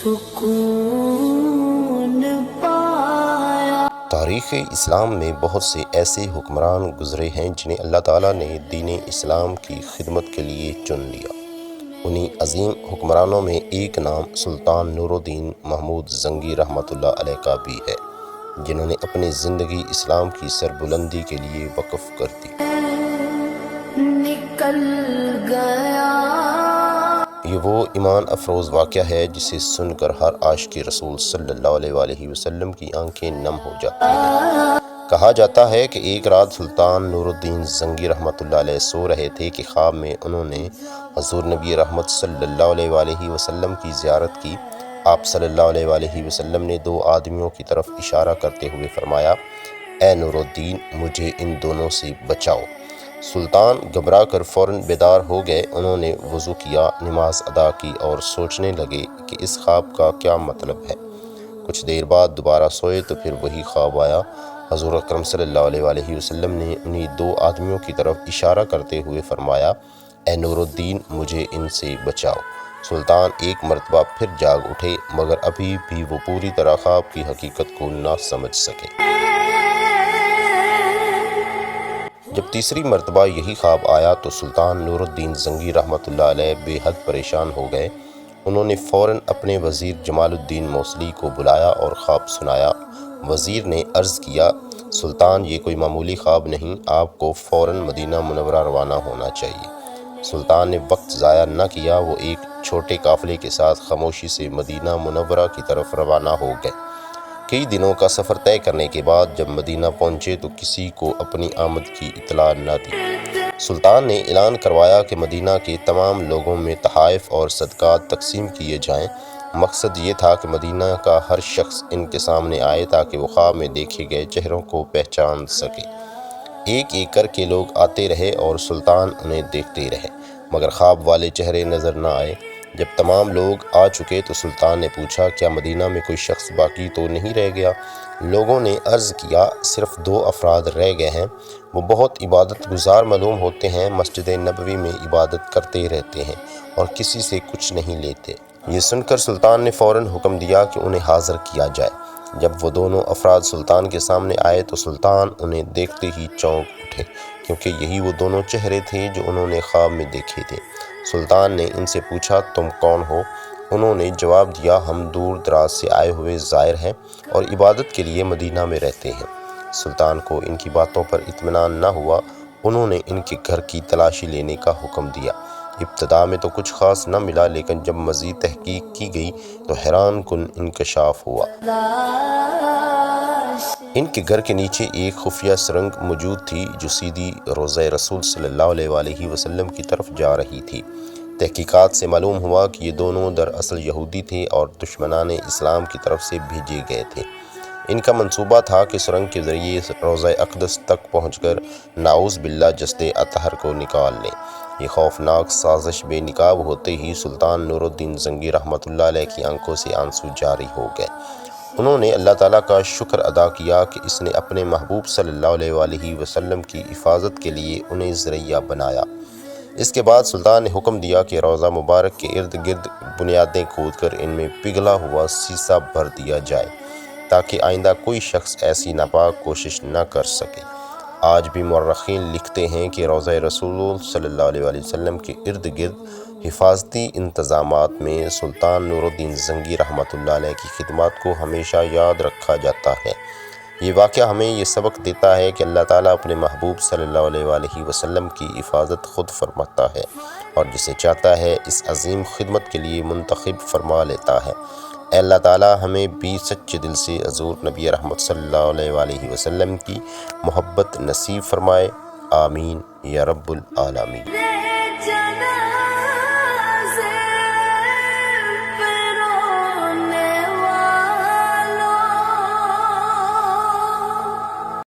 سکون پایا۔ تاریخ اسلام میں بہت سے ایسے حکمران گزرے ہیں جنہیں اللہ تعالیٰ نے دین اسلام کی خدمت کے لیے چن لیا۔ انہی عظیم حکمرانوں میں ایک نام سلطان نور الدین محمود زنگی رحمۃ اللہ علیہ کا بھی ہے، جنہوں نے اپنی زندگی اسلام کی سربلندی کے لیے وقف کر دی۔ نکل گیا یہ وہ ایمان افروز واقعہ ہے جسے سن کر ہر عاشق رسول صلی اللہ علیہ وسلم کی آنکھیں نم ہو جاتی ہیں۔ کہا جاتا ہے کہ ایک رات سلطان نور الدین زنگی رحمۃ اللہ علیہ سو رہے تھے کہ خواب میں انہوں نے حضور نبی رحمت صلی اللہ علیہ وسلم کی زیارت کی۔ آپ صلی اللہ علیہ وسلم نے دو آدمیوں کی طرف اشارہ کرتے ہوئے فرمایا، اے نور الدین، مجھے ان دونوں سے بچاؤ۔ سلطان گھبرا کر فوراً بیدار ہو گئے۔ انہوں نے وضو کیا، نماز ادا کی اور سوچنے لگے کہ اس خواب کا کیا مطلب ہے۔ کچھ دیر بعد دوبارہ سوئے تو پھر وہی خواب آیا۔ حضور اکرم صلی اللہ علیہ وسلم نے انہی دو آدمیوں کی طرف اشارہ کرتے ہوئے فرمایا، اے نور الدین، مجھے ان سے بچاؤ۔ سلطان ایک مرتبہ پھر جاگ اٹھے، مگر ابھی بھی وہ پوری طرح خواب کی حقیقت کو نہ سمجھ سکے۔ جب تیسری مرتبہ یہی خواب آیا تو سلطان نور الدین زنگی رحمۃ اللہ علیہ بے حد پریشان ہو گئے۔ انہوں نے فوراً اپنے وزیر جمال الدین موصلی کو بلایا اور خواب سنایا۔ وزیر نے عرض کیا، سلطان، یہ کوئی معمولی خواب نہیں، آپ کو فوراً مدینہ منورہ روانہ ہونا چاہیے۔ سلطان نے وقت ضائع نہ کیا، وہ ایک چھوٹے قافلے کے ساتھ خاموشی سے مدینہ منورہ کی طرف روانہ ہو گئے۔ کئی دنوں کا سفر طے کرنے کے بعد جب مدینہ پہنچے تو کسی کو اپنی آمد کی اطلاع نہ دی۔ سلطان نے اعلان کروایا کہ مدینہ کے تمام لوگوں میں تحائف اور صدقات تقسیم کیے جائیں۔ مقصد یہ تھا کہ مدینہ کا ہر شخص ان کے سامنے آئے تاکہ وہ خواب میں دیکھے گئے چہروں کو پہچان سکے۔ ایک ایک کر کے لوگ آتے رہے اور سلطان انہیں دیکھتے رہے، مگر خواب والے چہرے نظر نہ آئے۔ جب تمام لوگ آ چکے تو سلطان نے پوچھا، کیا مدینہ میں کوئی شخص باقی تو نہیں رہ گیا؟ لوگوں نے عرض کیا، صرف 2 افراد رہ گئے ہیں، وہ بہت عبادت گزار معلوم ہوتے ہیں، مسجد نبوی میں عبادت کرتے رہتے ہیں اور کسی سے کچھ نہیں لیتے۔ یہ سن کر سلطان نے فوراً حکم دیا کہ انہیں حاضر کیا جائے۔ جب وہ دونوں افراد سلطان کے سامنے آئے تو سلطان انہیں دیکھتے ہی چونک اٹھے، کیونکہ یہی وہ دونوں چہرے تھے جو انہوں نے خواب میں دیکھے تھے۔ سلطان نے ان سے پوچھا، تم کون ہو؟ انہوں نے جواب دیا، ہم دور دراز سے آئے ہوئے زائر ہیں اور عبادت کے لیے مدینہ میں رہتے ہیں۔ سلطان کو ان کی باتوں پر اطمینان نہ ہوا۔ انہوں نے ان کے گھر کی تلاشی لینے کا حکم دیا۔ ابتدا میں تو کچھ خاص نہ ملا، لیکن جب مزید تحقیق کی گئی تو حیران کن انکشاف ہوا۔ ان کے گھر کے نیچے ایک خفیہ سرنگ موجود تھی جو سیدھی روضہ رسول صلی اللہ علیہ وسلم کی طرف جا رہی تھی۔ تحقیقات سے معلوم ہوا کہ یہ دونوں دراصل یہودی تھے اور دشمنان اسلام کی طرف سے بھیجے گئے تھے۔ ان کا منصوبہ تھا کہ سرنگ کے ذریعے روضہ اقدس تک پہنچ کر نعوذ باللہ جسد اطہر کو نکال لیں۔ یہ خوفناک سازش بے نقاب ہوتے ہی سلطان نور الدین زنگی رحمۃ اللہ علیہ کی آنکھوں سے آنسو جاری ہو گئے۔ انہوں نے اللہ تعالیٰ کا شکر ادا کیا کہ اس نے اپنے محبوب صلی اللہ علیہ وسلم کی حفاظت کے لیے انہیں ذریعہ بنایا۔ اس کے بعد سلطان نے حکم دیا کہ روضہ مبارک کے ارد گرد بنیادیں کھود کر ان میں پگھلا ہوا سیسہ بھر دیا جائے تاکہ آئندہ کوئی شخص ایسی ناپاک کوشش نہ کر سکے۔ آج بھی مورخین لکھتے ہیں کہ روضہ رسول صلی اللہ علیہ وسلم کے ارد گرد حفاظتی انتظامات میں سلطان نور الدین زنگی رحمۃ اللہ علیہ کی خدمات کو ہمیشہ یاد رکھا جاتا ہے۔ یہ واقعہ ہمیں یہ سبق دیتا ہے کہ اللہ تعالیٰ اپنے محبوب صلی اللہ علیہ وسلم کی حفاظت خود فرماتا ہے اور جسے چاہتا ہے اس عظیم خدمت کے لیے منتخب فرما لیتا ہے۔ اے اللہ تعالیٰ ہمیں بھی سچے دل سے حضور نبی رحمت صلی اللہ علیہ وسلم کی محبت نصیب فرمائے، آمین یا رب العالمین۔